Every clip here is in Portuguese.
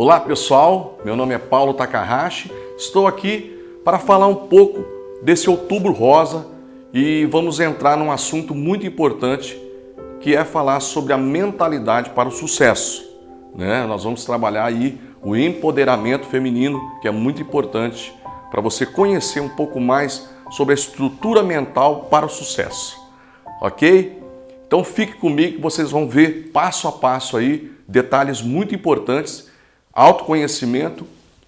Olá pessoal, meu nome é Paulo Takahashi, estou aqui para falar um pouco desse Outubro Rosa e vamos entrar num assunto muito importante que é falar sobre a mentalidade para o sucesso. Nós vamos trabalhar aí o empoderamento feminino, que é muito importante para você conhecer um pouco mais sobre a estrutura mental para o sucesso, ok? Então fique comigo que vocês vão ver passo a passo aí detalhes muito importantes, autoconhecimento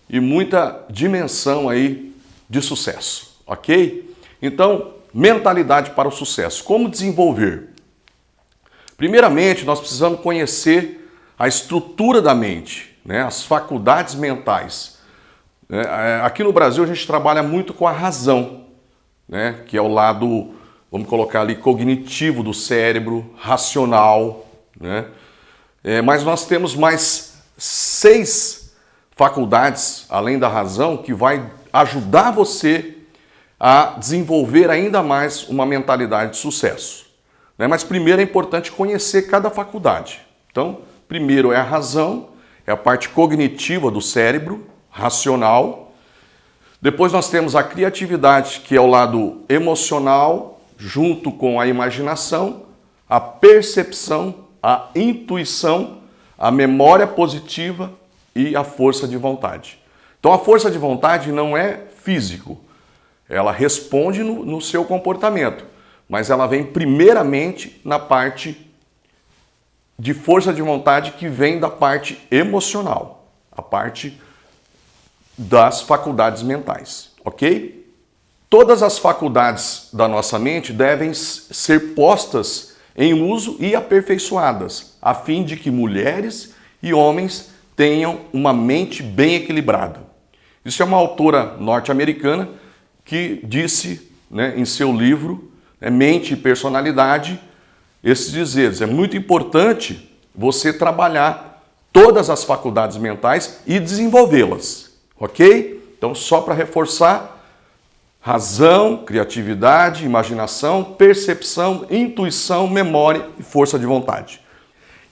e muita dimensão aí de sucesso, ok? Então, mentalidade para o sucesso. Como desenvolver? Primeiramente, nós precisamos conhecer a estrutura da mente, as faculdades mentais. Aqui no Brasil a gente trabalha muito com a razão, que é o lado, vamos colocar ali, cognitivo do cérebro, racional. Mas nós temos mais 6 faculdades, além da razão, que vai ajudar você a desenvolver ainda mais uma mentalidade de sucesso. Mas primeiro é importante conhecer cada faculdade. Então, primeiro é a razão, é a parte cognitiva do cérebro, racional. Depois nós temos a criatividade, que é o lado emocional, junto com a imaginação, a percepção, a intuição, a memória positiva e a força de vontade. Então a força de vontade não é físico, ela responde no seu comportamento, mas ela vem primeiramente na parte de força de vontade que vem da parte emocional, a parte das faculdades mentais, ok? Todas as faculdades da nossa mente devem ser postas em uso e aperfeiçoadas, a fim de que mulheres e homens tenham uma mente bem equilibrada. Isso é uma autora norte-americana que disse, em seu livro, Mente e Personalidade, esses dizeres. É muito importante você trabalhar todas as faculdades mentais e desenvolvê-las, ok? Então, só para reforçar, razão, criatividade, imaginação, percepção, intuição, memória e força de vontade.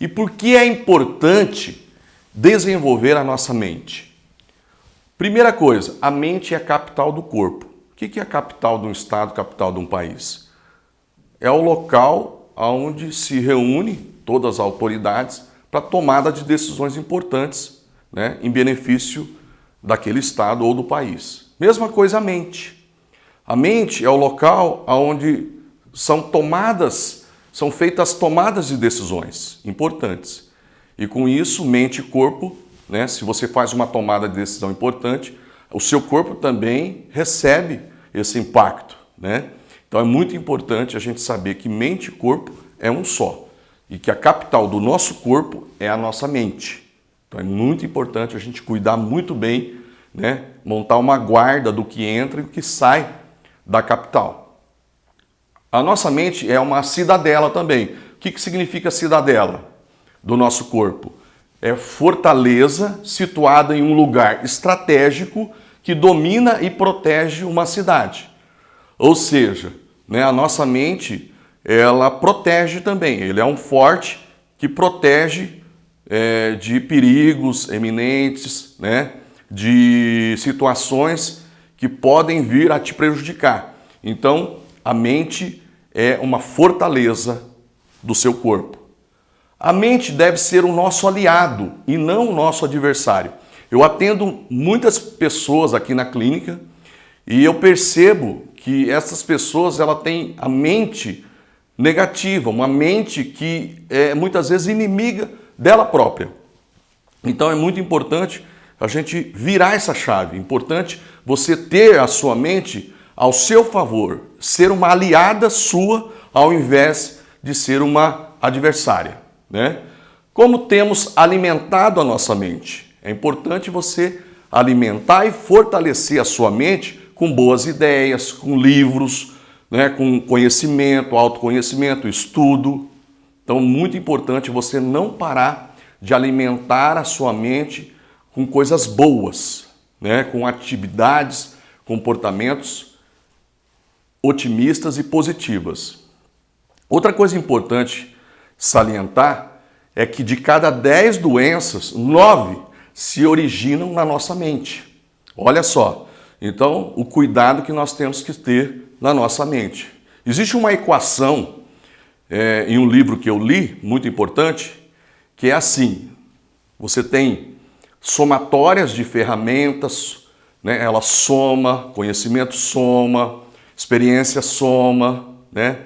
E por que é importante desenvolver a nossa mente? Primeira coisa, a mente é a capital do corpo. O que é a capital de um estado, capital de um país? É o local onde se reúne todas as autoridades para tomada de decisões importantes, em benefício daquele estado ou do país. Mesma coisa a mente. A mente é o local onde são feitas tomadas de decisões importantes. E com isso, mente e corpo, se você faz uma tomada de decisão importante, o seu corpo também recebe esse impacto. Então é muito importante a gente saber que mente e corpo é um só. E que a capital do nosso corpo é a nossa mente. Então é muito importante a gente cuidar muito bem, montar uma guarda do que entra e do que sai da capital. A nossa mente é uma cidadela também. O que significa cidadela do nosso corpo? É fortaleza situada em um lugar estratégico que domina e protege uma cidade. Ou seja, a nossa mente, ela protege também. Ele é um forte que protege de perigos eminentes, de situações que podem vir a te prejudicar. Então, a mente é uma fortaleza do seu corpo. A mente deve ser o nosso aliado e não o nosso adversário. Eu atendo muitas pessoas aqui na clínica e eu percebo que essas pessoas têm a mente negativa, uma mente que é muitas vezes inimiga dela própria. Então é muito importante a gente virar essa chave. É importante você ter a sua mente ao seu favor, ser uma aliada sua ao invés de ser uma adversária. Como temos alimentado a nossa mente? É importante você alimentar e fortalecer a sua mente com boas ideias, com livros, com conhecimento, autoconhecimento, estudo. Então, muito importante você não parar de alimentar a sua mente com coisas boas, com atividades, comportamentos otimistas e positivas. Outra coisa importante salientar é que de cada 10 doenças, 9 se originam na nossa mente. Olha só, então o cuidado que nós temos que ter na nossa mente. Existe uma equação em um livro que eu li, muito importante, que é assim: você tem somatórias de ferramentas, né? Ela soma, conhecimento soma, experiência soma, né?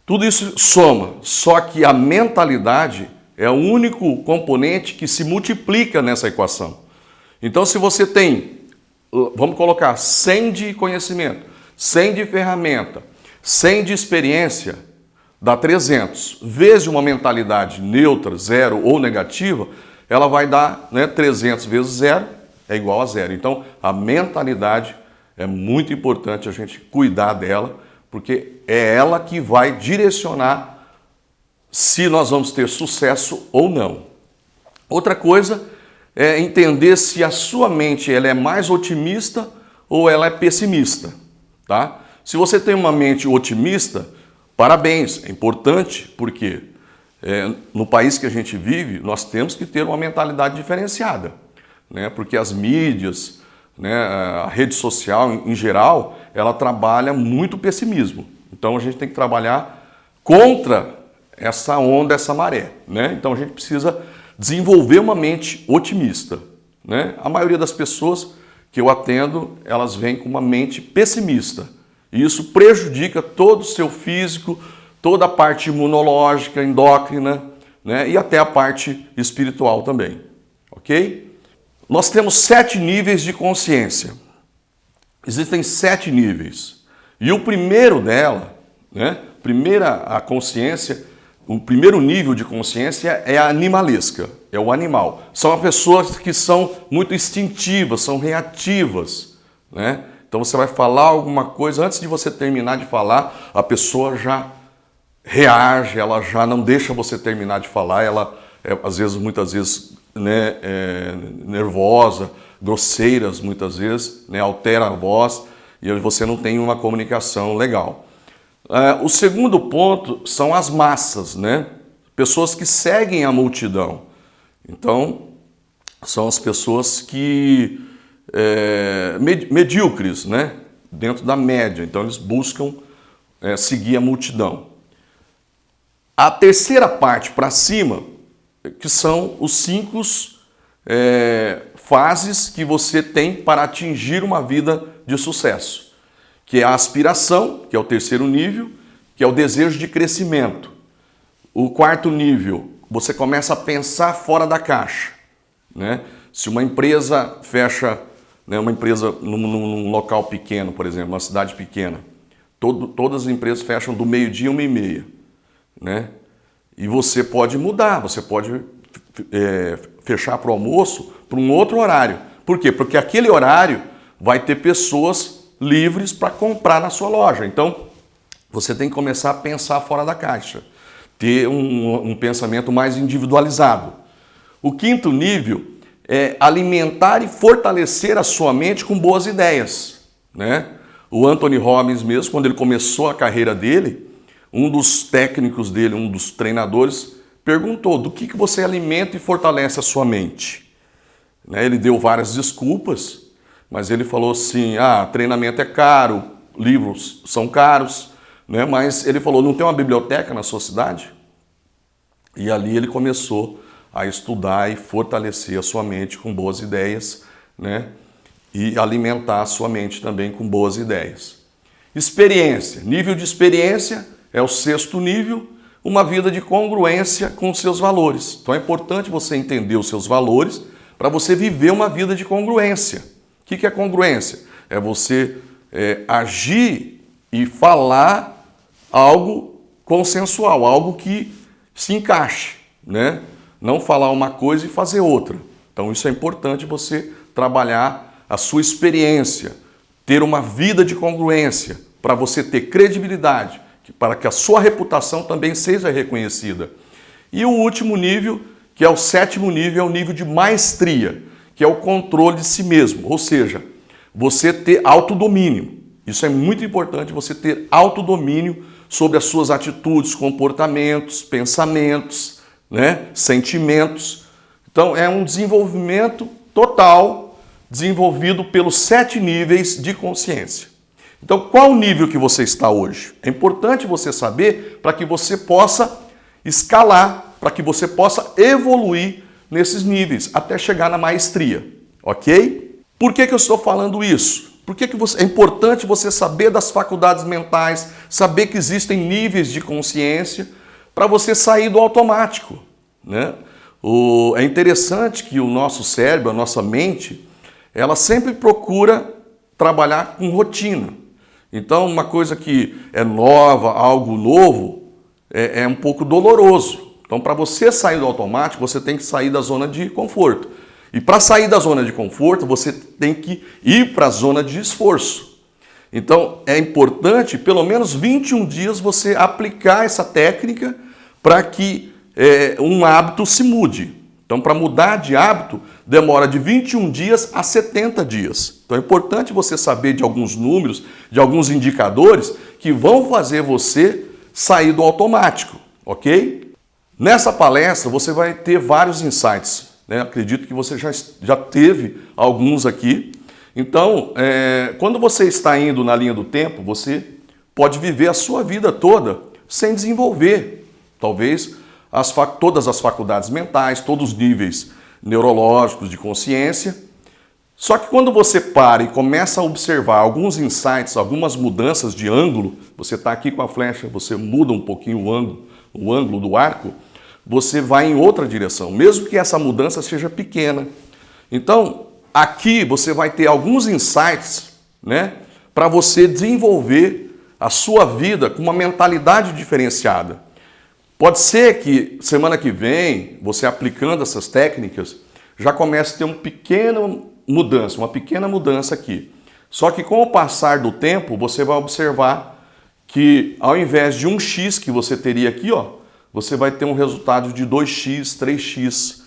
Tudo isso soma, só que a mentalidade é o único componente que se multiplica nessa equação. Então, se você tem, vamos colocar 100 de conhecimento, 100 de ferramenta, 100 de experiência, dá 300. Vezes uma mentalidade neutra, zero ou negativa, ela vai dar, né, 300 vezes zero é igual a zero. Então, a mentalidade é muito importante a gente cuidar dela, porque é ela que vai direcionar se nós vamos ter sucesso ou não. Outra coisa é entender se a sua mente ela é mais otimista ou ela é pessimista, tá? Se você tem uma mente otimista, parabéns, é importante, porque no país que a gente vive, nós temos que ter uma mentalidade diferenciada, né? Porque as mídias, né, a rede social em geral, ela trabalha muito pessimismo. Então a gente tem que trabalhar contra essa onda, essa maré, né? Então a gente precisa desenvolver uma mente otimista, né? A maioria das pessoas que eu atendo, elas vêm com uma mente pessimista. E isso prejudica todo o seu físico, toda a parte imunológica, endócrina, né? E até a parte espiritual também, ok? Nós temos 7 níveis de consciência. Existem 7 níveis. E o primeiro dela, né? A consciência, o primeiro nível de consciência é a animalesca, é o animal. São as pessoas que são muito instintivas, são reativas, né? Então você vai falar alguma coisa, antes de você terminar de falar, a pessoa já reage, ela já não deixa você terminar de falar, ela muitas vezes, né, nervosa, grosseiras muitas vezes, né, altera a voz e você não tem uma comunicação legal. O segundo ponto são as massas, né? Pessoas que seguem a multidão. Então, são as pessoas que medíocres, né? Dentro da média. Então, eles buscam seguir a multidão. A terceira parte para cima, que são os 5 fases que você tem para atingir uma vida de sucesso, que é a aspiração, que é o terceiro nível, que é o desejo de crescimento. O quarto nível, você começa a pensar fora da caixa, né? Se uma empresa fecha, né, uma empresa num local pequeno, por exemplo, uma cidade pequena, todas as empresas fecham do meio-dia a 1h30, né? E você pode mudar, você pode fechar para o almoço para um outro horário. Por quê? Porque aquele horário vai ter pessoas livres para comprar na sua loja. Então, você tem que começar a pensar fora da caixa, ter um pensamento mais individualizado. O quinto nível é alimentar e fortalecer a sua mente com boas ideias, né? O Anthony Robbins mesmo, quando ele começou a carreira dele, um dos técnicos dele, um dos treinadores, perguntou: do que você alimenta e fortalece a sua mente? Né? Ele deu várias desculpas, mas ele falou assim: treinamento é caro, livros são caros, né? Mas ele falou: não tem uma biblioteca na sua cidade? E ali ele começou a estudar e fortalecer a sua mente com boas ideias, né? E alimentar a sua mente também com boas ideias. Experiência, nível de experiência é o 6º nível, uma vida de congruência com os seus valores. Então é importante você entender os seus valores para você viver uma vida de congruência. O que é congruência? É você agir e falar algo consensual, algo que se encaixe, né? Não falar uma coisa e fazer outra. Então isso é importante, você trabalhar a sua experiência, ter uma vida de congruência, para você ter credibilidade, para que a sua reputação também seja reconhecida. E o último nível, que é o 7º nível, é o nível de maestria, que é o controle de si mesmo, ou seja, você ter autodomínio. Isso é muito importante, você ter autodomínio sobre as suas atitudes, comportamentos, pensamentos, né, sentimentos. Então, é um desenvolvimento total, desenvolvido pelos 7 níveis de consciência. Então, qual o nível que você está hoje? É importante você saber para que você possa escalar, para que você possa evoluir nesses níveis, até chegar na maestria, ok? Por que eu estou falando isso? Por que é importante você saber das faculdades mentais, saber que existem níveis de consciência, para você sair do automático, né? É interessante que o nosso cérebro, a nossa mente, ela sempre procura trabalhar com rotina. Então, uma coisa que é nova, algo novo, é um pouco doloroso. Então, para você sair do automático, você tem que sair da zona de conforto. E para sair da zona de conforto, você tem que ir para a zona de esforço. Então, é importante, pelo menos 21 dias, você aplicar essa técnica para que um hábito se mude. Então, para mudar de hábito, demora de 21 dias a 70 dias. Então, é importante você saber de alguns números, de alguns indicadores que vão fazer você sair do automático, ok? Nessa palestra, você vai ter vários insights, né? Acredito que você já teve alguns aqui. Então, quando você está indo na linha do tempo, você pode viver a sua vida toda sem desenvolver, talvez, todas as faculdades mentais, todos os níveis neurológicos de consciência. Só que quando você para e começa a observar alguns insights, algumas mudanças de ângulo, você está aqui com a flecha, você muda um pouquinho o ângulo do arco, você vai em outra direção, mesmo que essa mudança seja pequena. Então, aqui você vai ter alguns insights, né, para você desenvolver a sua vida com uma mentalidade diferenciada. Pode ser que semana que vem, você aplicando essas técnicas, já comece a ter uma pequena mudança aqui. Só que com o passar do tempo, você vai observar que ao invés de 1x que você teria aqui, ó, você vai ter um resultado de 2x, 3x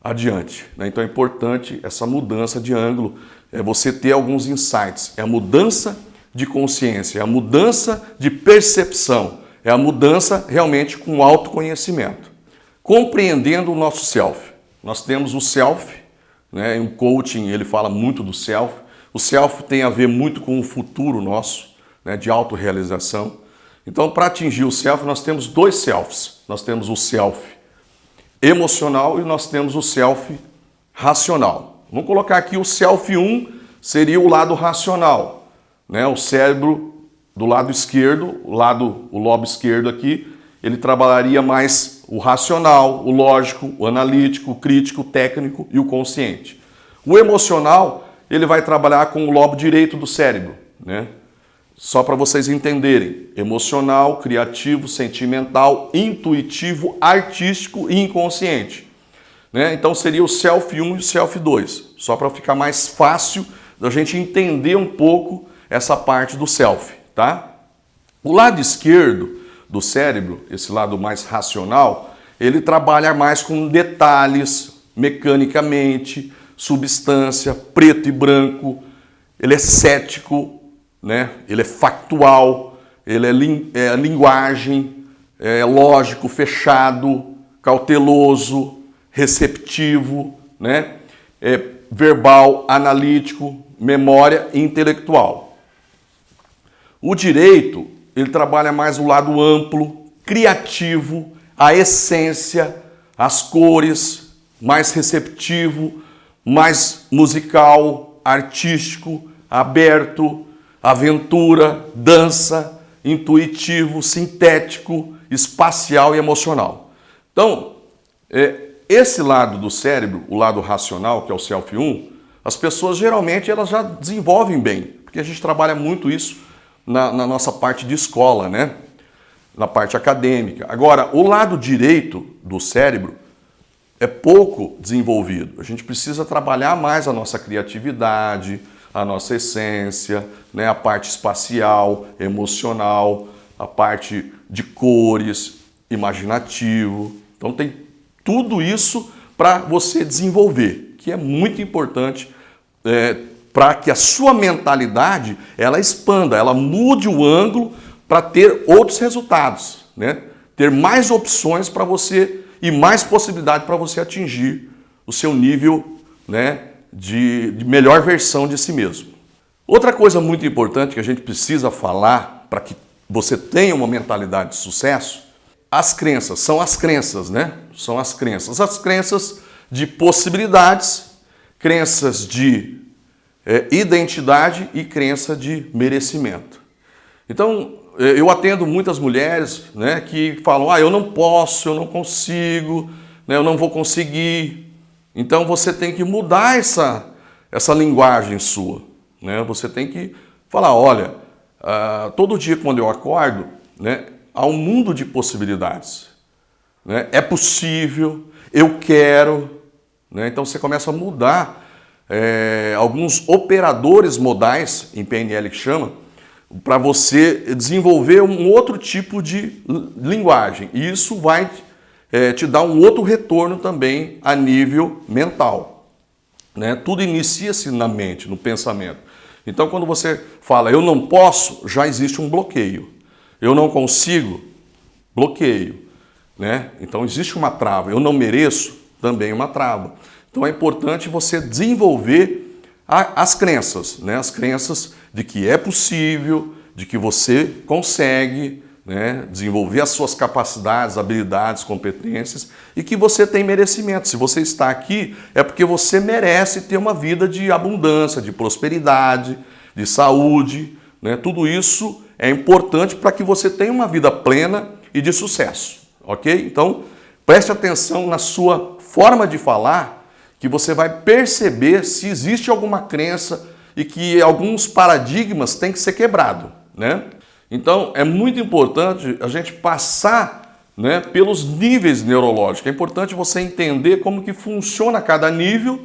adiante, né? Então é importante essa mudança de ângulo, você ter alguns insights. É a mudança de consciência, é a mudança de percepção. É a mudança realmente com autoconhecimento. Compreendendo o nosso self. Nós temos o self, né? O coaching ele fala muito do self. O self tem a ver muito com o futuro nosso, né? De autorrealização. Então, para atingir o self, nós temos 2 selves. Nós temos o self emocional e nós temos o self racional. Vamos colocar aqui o self 1, seria o lado racional, né? O cérebro do lado esquerdo, o lobo esquerdo aqui, ele trabalharia mais o racional, o lógico, o analítico, o crítico, o técnico e o consciente. O emocional, ele vai trabalhar com o lobo direito do cérebro, né? Só para vocês entenderem, emocional, criativo, sentimental, intuitivo, artístico e inconsciente, né? Então seria o self 1 e o self 2, só para ficar mais fácil da gente entender um pouco essa parte do self. Tá? O lado esquerdo do cérebro, esse lado mais racional, ele trabalha mais com detalhes, mecanicamente, substância, preto e branco, ele é cético, né? Ele é factual, ele é linguagem, é lógico, fechado, cauteloso, receptivo, né? É verbal, analítico, memória e intelectual. O direito, ele trabalha mais o lado amplo, criativo, a essência, as cores, mais receptivo, mais musical, artístico, aberto, aventura, dança, intuitivo, sintético, espacial e emocional. Então, esse lado do cérebro, o lado racional, que é o self 1, as pessoas geralmente elas já desenvolvem bem, porque a gente trabalha muito isso na nossa parte de escola, né? Na parte acadêmica. Agora, o lado direito do cérebro é pouco desenvolvido. A gente precisa trabalhar mais a nossa criatividade, a nossa essência, né? A parte espacial, emocional, a parte de cores, imaginativo. Então tem tudo isso para você desenvolver, que é muito importante para que a sua mentalidade ela expanda, ela mude o ângulo para ter outros resultados, né? Ter mais opções para você e mais possibilidade para você atingir o seu nível, né, de melhor versão de si mesmo. Outra coisa muito importante que a gente precisa falar para que você tenha uma mentalidade de sucesso, as crenças, são as crenças, né? São as crenças de possibilidades, crenças de identidade e crença de merecimento. Então, eu atendo muitas mulheres, né, que falam, eu não posso, eu não consigo, né, eu não vou conseguir. Então você tem que mudar essa linguagem sua, né? Você tem que falar, olha, todo dia quando eu acordo, né, há um mundo de possibilidades, né? É possível, eu quero, né? Então você começa a mudar alguns operadores modais, em PNL que chama, para você desenvolver um outro tipo de linguagem. E isso vai te dar um outro retorno também a nível mental, né? Tudo inicia-se na mente, no pensamento. Então, quando você fala, eu não posso, já existe um bloqueio. Eu não consigo, bloqueio, né? Então, existe uma trava. Eu não mereço, também uma trava. Então, é importante você desenvolver as crenças, né? As crenças de que é possível, de que você consegue, né, desenvolver as suas capacidades, habilidades, competências e que você tem merecimento. Se você está aqui, é porque você merece ter uma vida de abundância, de prosperidade, de saúde, né? Tudo isso é importante para que você tenha uma vida plena e de sucesso, ok? Então, preste atenção na sua forma de falar, que você vai perceber se existe alguma crença e que alguns paradigmas têm que ser quebrados, né? Então, é muito importante a gente passar, né, pelos níveis neurológicos. É importante você entender como que funciona cada nível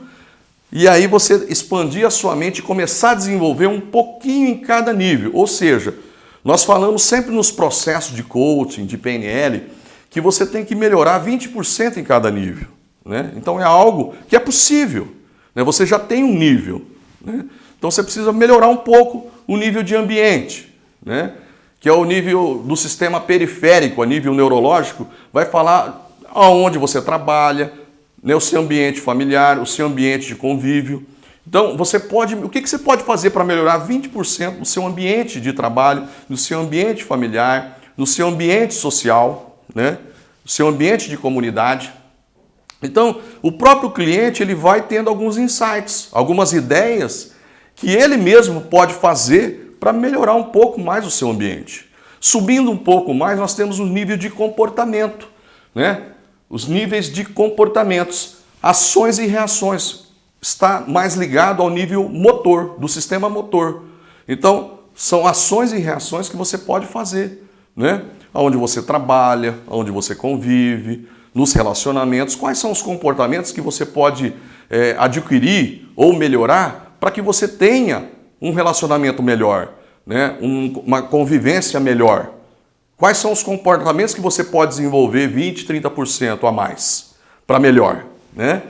e aí você expandir a sua mente e começar a desenvolver um pouquinho em cada nível. Ou seja, nós falamos sempre nos processos de coaching, de PNL, que você tem que melhorar 20% em cada nível, né? Então, é algo que é possível, né? Você já tem um nível, né? Então, você precisa melhorar um pouco o nível de ambiente, né? Que é o nível do sistema periférico, a nível neurológico, vai falar aonde você trabalha, né, o seu ambiente familiar, o seu ambiente de convívio. Então, o que você pode fazer para melhorar 20% no seu ambiente de trabalho, no seu ambiente familiar, no seu ambiente social, né, no seu ambiente de comunidade? Então, o próprio cliente ele vai tendo alguns insights, algumas ideias que ele mesmo pode fazer para melhorar um pouco mais o seu ambiente. Subindo um pouco mais, nós temos um nível de comportamento, né? Os níveis de comportamentos, ações e reações. Está mais ligado ao nível motor, do sistema motor. Então, são ações e reações que você pode fazer, né? Onde você trabalha, onde você convive, nos relacionamentos. Quais são os comportamentos que você pode adquirir ou melhorar para que você tenha um relacionamento melhor, né? Uma convivência melhor. Quais são os comportamentos que você pode desenvolver 20%, 30% a mais para melhor, né?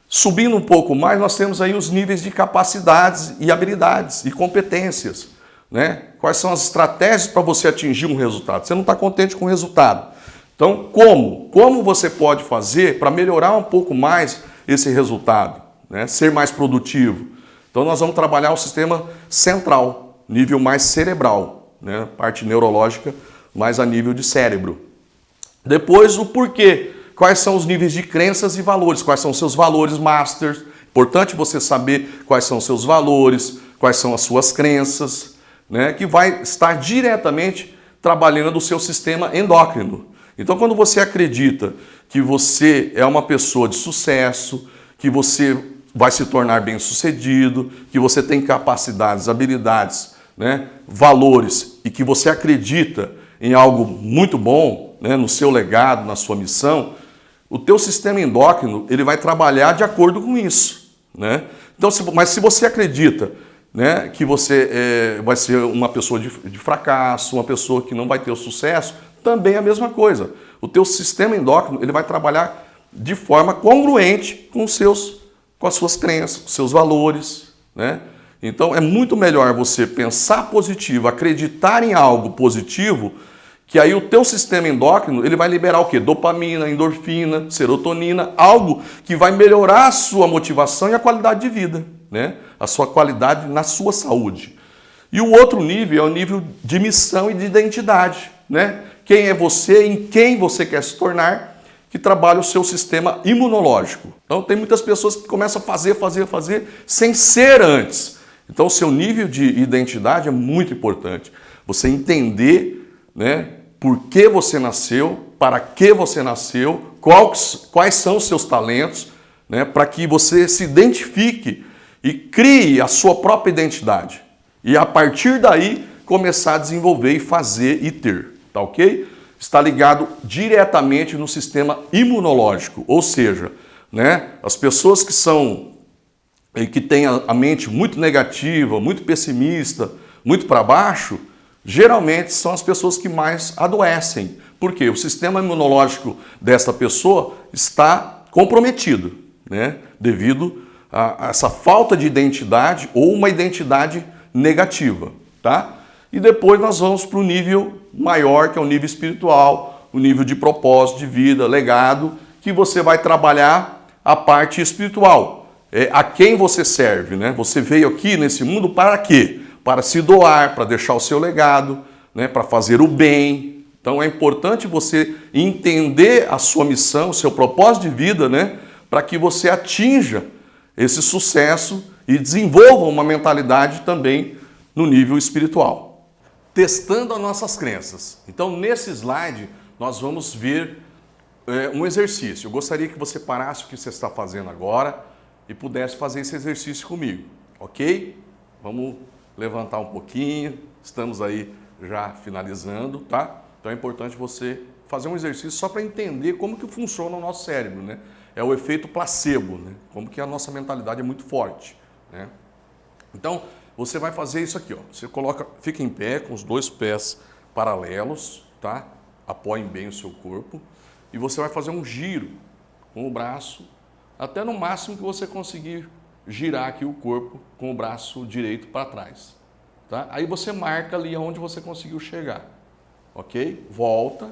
Subindo um pouco mais, nós temos aí os níveis de capacidades e habilidades e competências, né? Quais são as estratégias para você atingir um resultado? Você não está contente com o resultado. Então, como você pode fazer para melhorar um pouco mais esse resultado, né? Ser mais produtivo? Então, nós vamos trabalhar o sistema central, nível mais cerebral, né? Parte neurológica, mais a nível de cérebro. Depois, o porquê. Quais são os níveis de crenças e valores? Quais são os seus valores masters? Importante você saber quais são os seus valores, quais são as suas crenças, né? Que vai estar diretamente trabalhando o seu sistema endócrino. Então, quando você acredita que você é uma pessoa de sucesso, que você vai se tornar bem-sucedido, que você tem capacidades, habilidades, né, valores e que você acredita em algo muito bom, né, no seu legado, na sua missão, o teu sistema endócrino ele vai trabalhar de acordo com isso, né? Então, mas se você acredita, né, que você vai ser uma pessoa de fracasso, uma pessoa que não vai ter o sucesso, também é a mesma coisa. O teu sistema endócrino ele vai trabalhar de forma congruente com as suas crenças, com seus valores, né? Então é muito melhor você pensar positivo, acreditar em algo positivo que aí o teu sistema endócrino, ele vai liberar o quê? Dopamina, endorfina, serotonina, algo que vai melhorar a sua motivação e a qualidade de vida, né? A sua qualidade na sua saúde. E o outro nível é o nível de missão e de identidade, né? Quem é você, em quem você quer se tornar, que trabalha o seu sistema imunológico. Então tem muitas pessoas que começam a fazer, sem ser antes. Então o seu nível de identidade é muito importante. Você entender, né, por que você nasceu, para que você nasceu, quais são os seus talentos, né, para que você se identifique e crie a sua própria identidade. E a partir daí começar a desenvolver e fazer e ter, tá ok? Está ligado diretamente no sistema imunológico, ou seja, né, as pessoas que têm a mente muito negativa, muito pessimista, muito para baixo, geralmente são as pessoas que mais adoecem. Por quê? O sistema imunológico dessa pessoa está comprometido, né? Devido a essa falta de identidade ou uma identidade negativa, tá? E depois nós vamos para o nível maior, que é o nível espiritual, o nível de propósito de vida, legado, que você vai trabalhar a parte espiritual. A quem você serve, né? Você veio aqui nesse mundo para quê? Para se doar, para deixar o seu legado, né? Para fazer o bem. Então é importante você entender a sua missão, o seu propósito de vida, né? Para que você atinja esse sucesso e desenvolva uma mentalidade também no nível espiritual. Testando as nossas crenças. Então nesse slide nós vamos ver um exercício. Eu gostaria que você parasse o que você está fazendo agora e pudesse fazer esse exercício comigo, ok? Vamos levantar um pouquinho, estamos aí já finalizando, tá? Então é importante você fazer um exercício só para entender como que funciona o nosso cérebro, né? É o efeito placebo, né? Como que a nossa mentalidade é muito forte, né? Então, você vai fazer isso aqui, ó. Você fica em pé com os dois pés paralelos, tá? Apoiem bem o seu corpo e você vai fazer um giro com o braço até no máximo que você conseguir girar aqui o corpo com o braço direito para trás, tá? Aí você marca ali onde você conseguiu chegar, ok? Volta.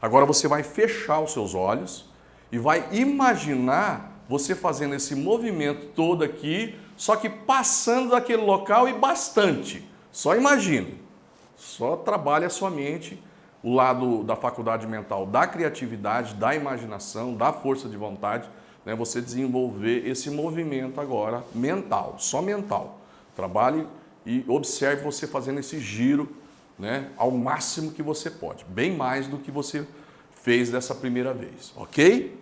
Agora você vai fechar os seus olhos e vai imaginar você fazendo esse movimento todo aqui, só que passando daquele local e bastante. Só imagine. Só trabalhe a sua mente, o lado da faculdade mental, da criatividade, da imaginação, da força de vontade, né? Você desenvolver esse movimento agora mental, só mental. Trabalhe e observe você fazendo esse giro, né, ao máximo que você pode, bem mais do que você fez dessa primeira vez, ok?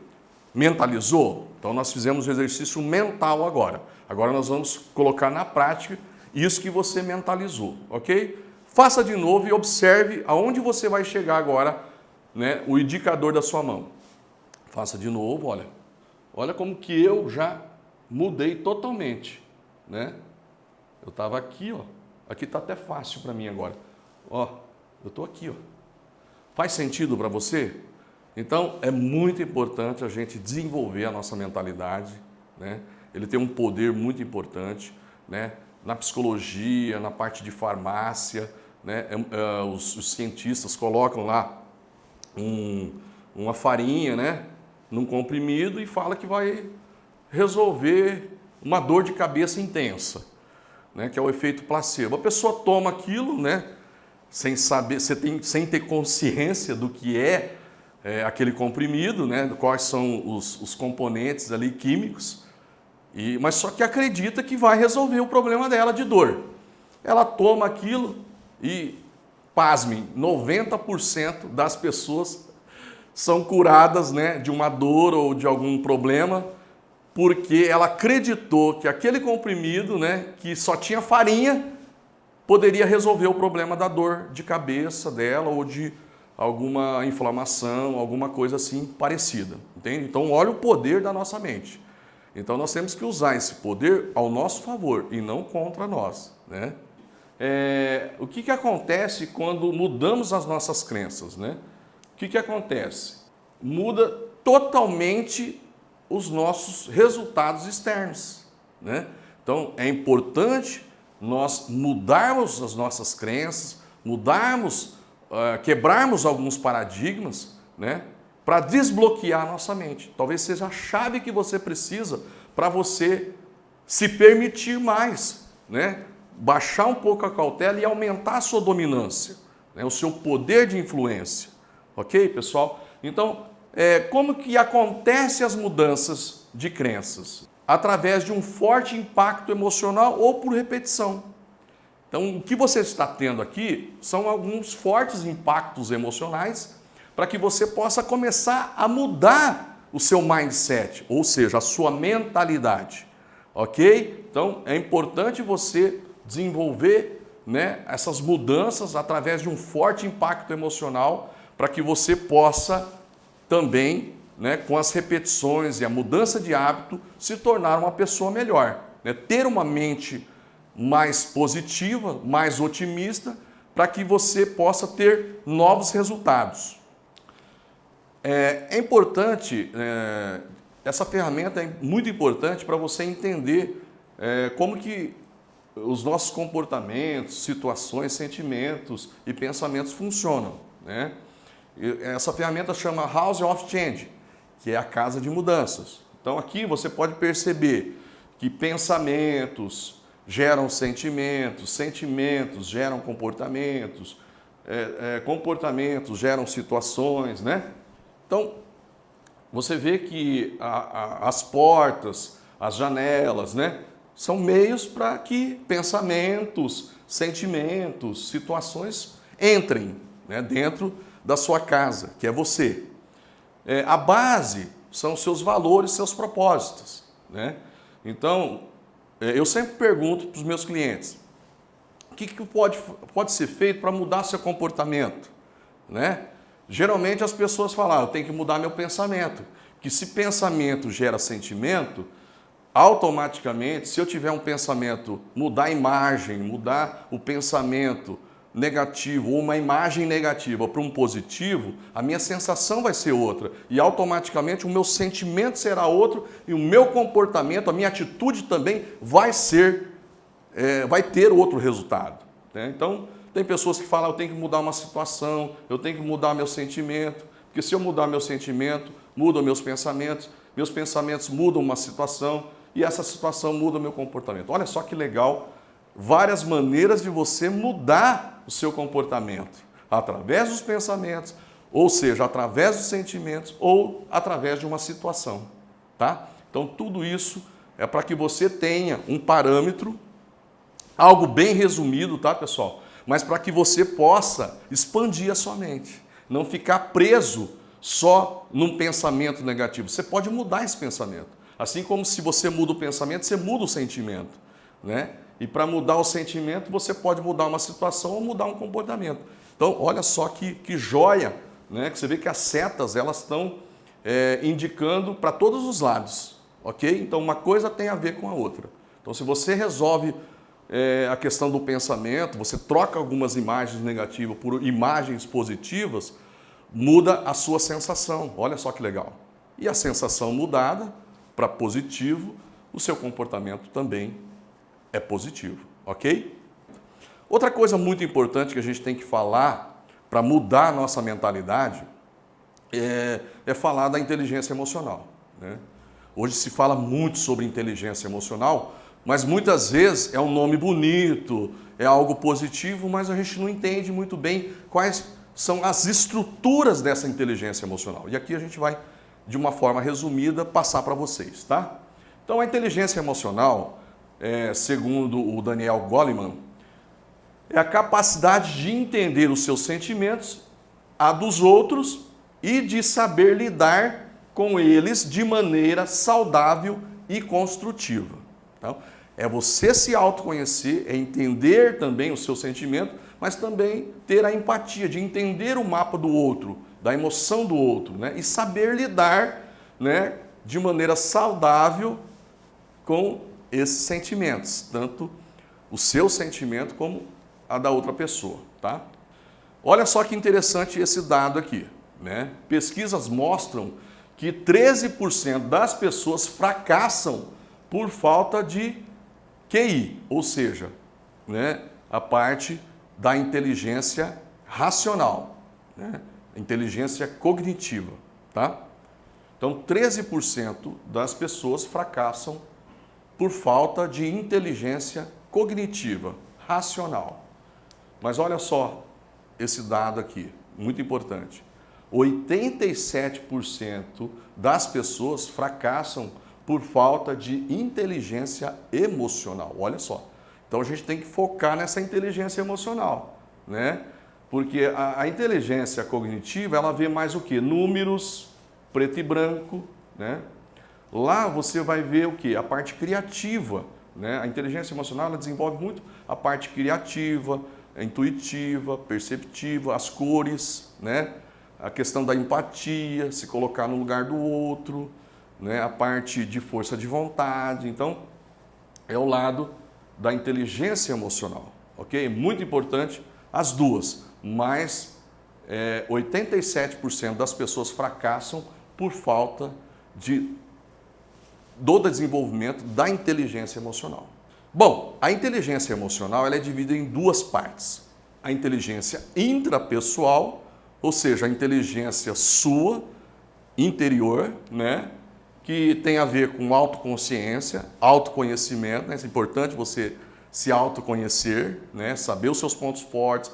Mentalizou? Então nós fizemos o exercício mental agora. Agora nós vamos colocar na prática isso que você mentalizou, ok? Faça de novo e observe aonde você vai chegar agora, né, o indicador da sua mão. Faça de novo, olha. Olha como que eu já mudei totalmente, né? Eu estava aqui, ó. Aqui está até fácil para mim agora. Ó, eu estou aqui, ó. Faz sentido para você? Então, é muito importante a gente desenvolver a nossa mentalidade, né? Ele tem um poder muito importante, né? Na psicologia, na parte de farmácia, né? Os cientistas colocam lá uma farinha, né, num comprimido e fala que vai resolver uma dor de cabeça intensa, né, que é o efeito placebo. A pessoa toma aquilo, né, sem saber, sem ter consciência do que é aquele comprimido, né, quais são os componentes ali químicos, mas só que acredita que vai resolver o problema dela de dor. Ela toma aquilo e, pasmem, 90% das pessoas são curadas, né, de uma dor ou de algum problema, porque ela acreditou que aquele comprimido, né, que só tinha farinha, poderia resolver o problema da dor de cabeça dela ou de alguma inflamação, alguma coisa assim parecida, entende? Então, olha o poder da nossa mente. Então, nós temos que usar esse poder ao nosso favor e não contra nós, né? O que acontece quando mudamos as nossas crenças, né? O que acontece? Muda totalmente os nossos resultados externos, né? Então, é importante nós mudarmos as nossas crenças, mudarmos quebrarmos alguns paradigmas, né, para desbloquear a nossa mente. Talvez seja a chave que você precisa para você se permitir mais, né, baixar um pouco a cautela e aumentar a sua dominância, né, o seu poder de influência. Ok, pessoal? Então, como que acontecem as mudanças de crenças? Através de um forte impacto emocional ou por repetição. Então, o que você está tendo aqui são alguns fortes impactos emocionais para que você possa começar a mudar o seu mindset, ou seja, a sua mentalidade. Ok? Então, é importante você desenvolver, né, essas mudanças através de um forte impacto emocional para que você possa também, né, com as repetições e a mudança de hábito, se tornar uma pessoa melhor, né? Ter uma mente mais positiva, mais otimista, para que você possa ter novos resultados. É importante, essa ferramenta é muito importante para você entender como que os nossos comportamentos, situações, sentimentos e pensamentos funcionam, né? Essa ferramenta chama House of Change, que é a casa de mudanças. Então aqui você pode perceber que pensamentos geram sentimentos, sentimentos geram comportamentos, comportamentos geram situações, né? Então, você vê que as portas, as janelas, né, são meios para que pensamentos, sentimentos, situações entrem, né, dentro da sua casa, que é você. A base são os seus valores, seus propósitos, né? Então, eu sempre pergunto para os meus clientes, o que pode ser feito para mudar seu comportamento, né? Geralmente as pessoas falam, eu tenho que mudar meu pensamento, que se pensamento gera sentimento, automaticamente, se eu tiver um pensamento, mudar a imagem, mudar o pensamento negativo ou uma imagem negativa para um positivo, a minha sensação vai ser outra e automaticamente o meu sentimento será outro e o meu comportamento, a minha atitude também vai ter outro resultado, né? Então, tem pessoas que falam, eu tenho que mudar uma situação, eu tenho que mudar meu sentimento, porque se eu mudar meu sentimento, mudam meus pensamentos mudam uma situação e essa situação muda o meu comportamento. Olha só que legal, várias maneiras de você mudar o seu comportamento, através dos pensamentos, ou seja, através dos sentimentos ou através de uma situação, tá? Então tudo isso é para que você tenha um parâmetro, algo bem resumido, tá, pessoal? Mas para que você possa expandir a sua mente, não ficar preso só num pensamento negativo. Você pode mudar esse pensamento. Assim como se você muda o pensamento, você muda o sentimento, né? E para mudar o sentimento, você pode mudar uma situação ou mudar um comportamento. Então, olha só que joia, né? Que você vê que as setas, elas estão indicando para todos os lados, ok? Então, uma coisa tem a ver com a outra. Então, se você resolve a questão do pensamento, você troca algumas imagens negativas por imagens positivas, muda a sua sensação. Olha só que legal. E a sensação mudada para positivo, o seu comportamento também é positivo, ok? Outra coisa muito importante que a gente tem que falar para mudar a nossa mentalidade é falar da inteligência emocional, né? Hoje se fala muito sobre inteligência emocional, mas muitas vezes é um nome bonito, é algo positivo, mas a gente não entende muito bem quais são as estruturas dessa inteligência emocional. E aqui a gente vai, de uma forma resumida, passar para vocês, tá? Então a inteligência emocional, segundo o Daniel Goleman, é a capacidade de entender os seus sentimentos, a dos outros, e de saber lidar com eles de maneira saudável e construtiva. Então, é você se autoconhecer, é entender também o seu sentimento, mas também ter a empatia de entender o mapa do outro, da emoção do outro, né? E saber lidar, né, de maneira saudável com esses sentimentos, tanto o seu sentimento como a da outra pessoa, tá? Olha só que interessante esse dado aqui, né? Pesquisas mostram que 13% das pessoas fracassam por falta de QI, ou seja, né, a parte da inteligência racional, né? Inteligência cognitiva, tá? Então, 13% das pessoas fracassam por falta de inteligência cognitiva, racional. Mas olha só esse dado aqui, muito importante. 87% das pessoas fracassam por falta de inteligência emocional. Olha só. Então a gente tem que focar nessa inteligência emocional, né? Porque a inteligência cognitiva, ela vê mais o quê? Números, preto e branco, né? Lá você vai ver o quê? A parte criativa, né? A inteligência emocional, ela desenvolve muito a parte criativa, intuitiva, perceptiva, as cores, né? A questão da empatia, se colocar no lugar do outro, né? A parte de força de vontade. Então, é o lado da inteligência emocional, ok? Muito importante as duas, mas 87% das pessoas fracassam por falta do desenvolvimento da inteligência emocional. Bom, a inteligência emocional ela é dividida em duas partes. A inteligência intrapessoal, ou seja, a inteligência sua, interior, né? Que tem a ver com autoconsciência, autoconhecimento, né? É importante você se autoconhecer, né? Saber os seus pontos fortes,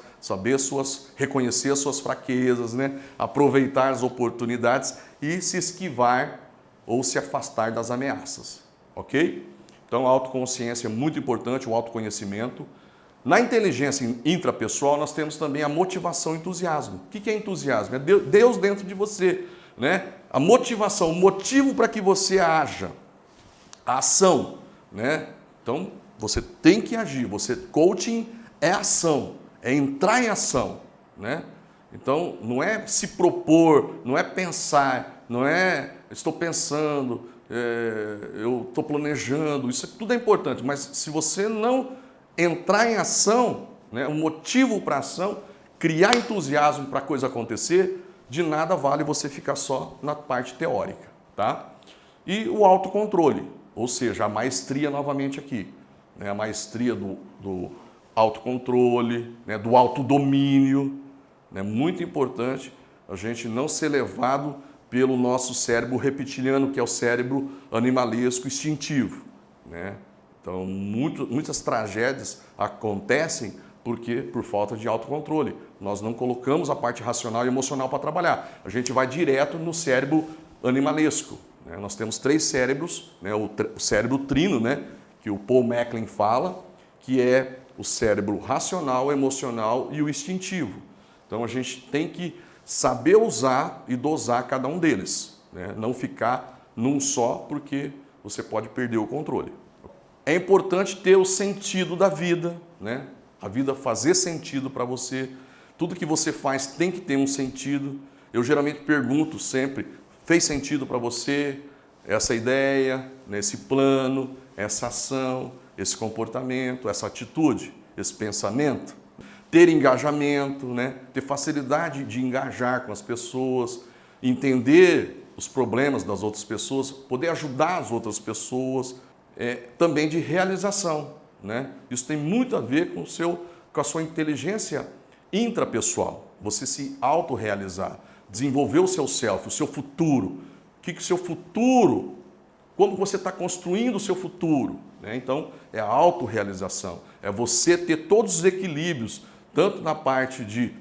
reconhecer as suas fraquezas, né? Aproveitar as oportunidades e se esquivar ou se afastar das ameaças, ok? Então a autoconsciência é muito importante, o autoconhecimento. Na inteligência intrapessoal, nós temos também a motivação e entusiasmo. O que é entusiasmo? É Deus dentro de você, né? A motivação, o motivo para que você haja, a ação, né? Então, você tem que agir. Coaching é ação, é entrar em ação, né? Então, não é se propor, não é pensar, não é estou pensando, eu estou planejando, isso tudo é importante, mas se você não entrar em ação, né, um motivo para ação, criar entusiasmo para a coisa acontecer, de nada vale você ficar só na parte teórica, tá? E o autocontrole, ou seja, a maestria novamente aqui, né, a maestria do autocontrole, né, do autodomínio, né, muito importante a gente não ser levado pelo nosso cérebro reptiliano, que é o cérebro animalesco instintivo, né? Então, muitas tragédias acontecem por falta de autocontrole. Nós não colocamos a parte racional e emocional para trabalhar. A gente vai direto no cérebro animalesco, né? Nós temos 3 cérebros, né? O cérebro trino, né? Que o Paul MacLean fala, que é o cérebro racional, emocional e o instintivo. Então, a gente tem que saber usar e dosar cada um deles, né? Não ficar num só, porque você pode perder o controle. É importante ter o sentido da vida, né? A vida fazer sentido para você. Tudo que você faz tem que ter um sentido. Eu geralmente pergunto sempre, fez sentido para você essa ideia, né? Esse plano, essa ação, esse comportamento, essa atitude, esse pensamento? Ter engajamento, né? Ter facilidade de engajar com as pessoas, entender os problemas das outras pessoas, poder ajudar as outras pessoas, também de realização, né? Isso tem muito a ver com a sua inteligência intrapessoal, você se autorrealizar, desenvolver o seu self, o seu futuro, o seu futuro, como você está construindo o seu futuro, né? Então, é a autorrealização, é você ter todos os equilíbrios, tanto na parte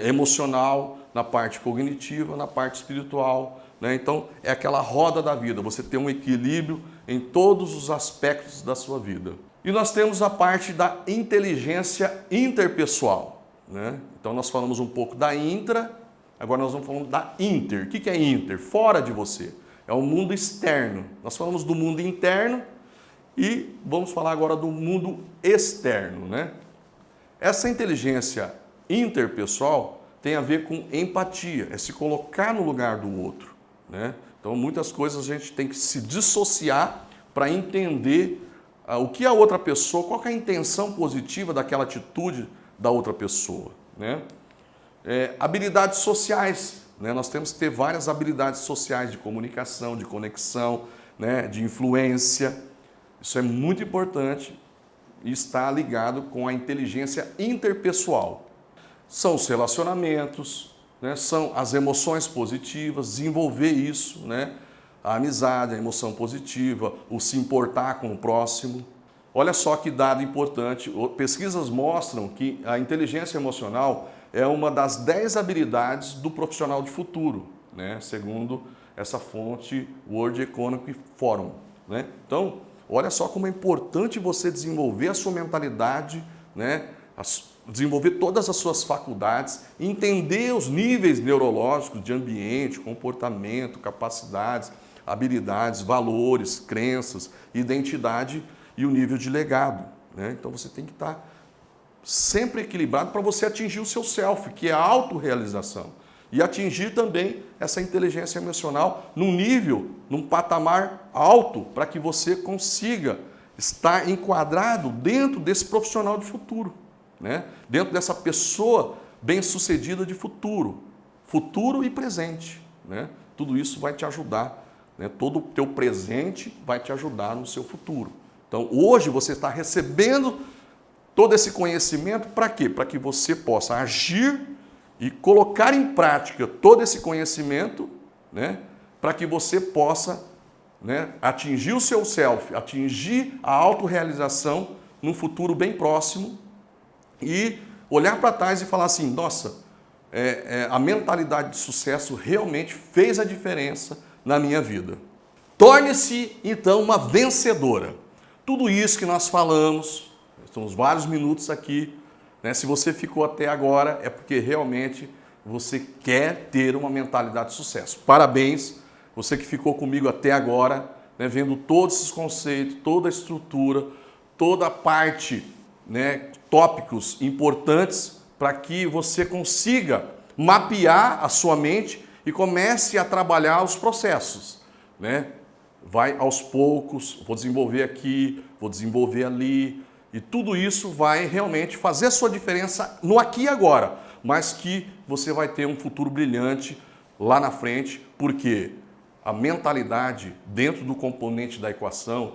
emocional, na parte cognitiva, na parte espiritual, né? Então, é aquela roda da vida, você ter um equilíbrio em todos os aspectos da sua vida. E nós temos a parte da inteligência interpessoal, né? Então, nós falamos um pouco da intra, agora nós vamos falar da inter. O que é inter? Fora de você. É o mundo externo. Nós falamos do mundo interno e vamos falar agora do mundo externo, né? Essa inteligência interpessoal tem a ver com empatia, é se colocar no lugar do outro, né? Então, muitas coisas a gente tem que se dissociar para entender o que a outra pessoa, qual que é a intenção positiva daquela atitude da outra pessoa, né? Habilidades sociais, né? Nós temos que ter várias habilidades sociais de comunicação, de conexão, né? De influência. Isso é muito importante e está ligado com a inteligência interpessoal. são os relacionamentos, né? São as emoções positivas, desenvolver isso, né? A amizade, a emoção positiva, o se importar com o próximo. Olha só que dado importante, pesquisas mostram que a inteligência emocional é uma das 10 habilidades do profissional de futuro, né? Segundo essa fonte World Economic Forum, né? Então, olha só como é importante você desenvolver a sua mentalidade, né? Desenvolver todas as suas faculdades, entender os níveis neurológicos de ambiente, comportamento, capacidades, habilidades, valores, crenças, identidade e o nível de legado, né? Então você tem que estar sempre equilibrado para você atingir o seu self, que é a autorrealização. E atingir também essa inteligência emocional num nível, num patamar alto, para que você consiga estar enquadrado dentro desse profissional de futuro, né? Dentro dessa pessoa bem-sucedida de futuro, futuro e presente, né? Tudo isso vai te ajudar, né? Todo o teu presente vai te ajudar no seu futuro. Então, hoje você está recebendo todo esse conhecimento para quê? Para que você possa agir e colocar em prática todo esse conhecimento, né? Para que você possa, né, atingir o seu self, atingir a autorrealização num futuro bem próximo e olhar para trás e falar assim, nossa, a mentalidade de sucesso realmente fez a diferença na minha vida. Torne-se, então, uma vencedora. Tudo isso que nós falamos, estamos vários minutos aqui, né? Se você ficou até agora, é porque realmente você quer ter uma mentalidade de sucesso. Parabéns, você que ficou comigo até agora, né, vendo todos esses conceitos, toda a estrutura, toda a parte, né, tópicos importantes para que você consiga mapear a sua mente e comece a trabalhar os processos, né? Vai aos poucos, vou desenvolver aqui, vou desenvolver ali, e tudo isso vai realmente fazer a sua diferença no aqui e agora, mas que você vai ter um futuro brilhante lá na frente, porque a mentalidade dentro do componente da equação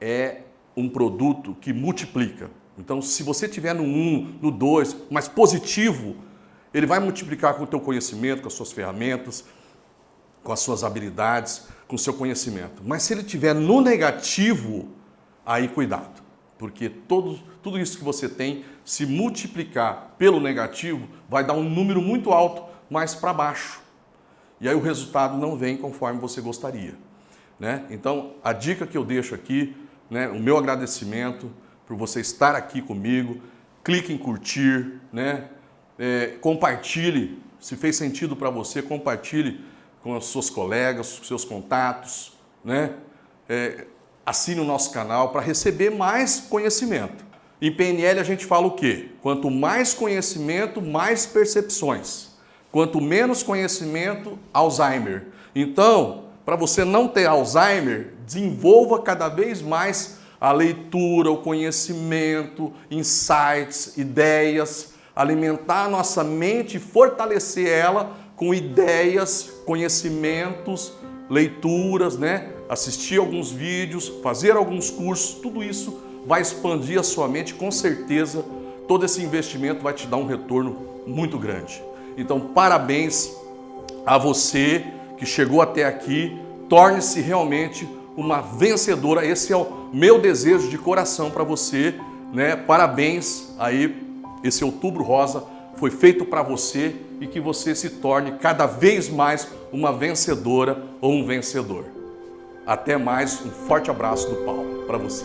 é um produto que multiplica. Então, se você estiver no 1, no 2, mas positivo, ele vai multiplicar com o teu conhecimento, com as suas ferramentas, com as suas habilidades, com o seu conhecimento. Mas se ele estiver no negativo, aí cuidado. Porque tudo isso que você tem, se multiplicar pelo negativo, vai dar um número muito alto, mas para baixo. E aí o resultado não vem conforme você gostaria, né? Então, a dica que eu deixo aqui, né, o meu agradecimento por você estar aqui comigo, clique em curtir, né? Compartilhe, se fez sentido para você, compartilhe com os seus colegas, com seus contatos, né? Assine o nosso canal para receber mais conhecimento. Em PNL a gente fala o quê? Quanto mais conhecimento, mais percepções. Quanto menos conhecimento, Alzheimer. Então, para você não ter Alzheimer, desenvolva cada vez mais a leitura, o conhecimento, insights, ideias, alimentar a nossa mente e fortalecer ela com ideias, conhecimentos, leituras, né? Assistir alguns vídeos, fazer alguns cursos, tudo isso vai expandir a sua mente, com certeza todo esse investimento vai te dar um retorno muito grande. Então, parabéns a você que chegou até aqui, torne-se realmente uma vencedora, esse é o meu desejo de coração para você, né? Parabéns aí, esse Outubro Rosa foi feito para você e que você se torne cada vez mais uma vencedora ou um vencedor. Até mais, um forte abraço do Paulo para você.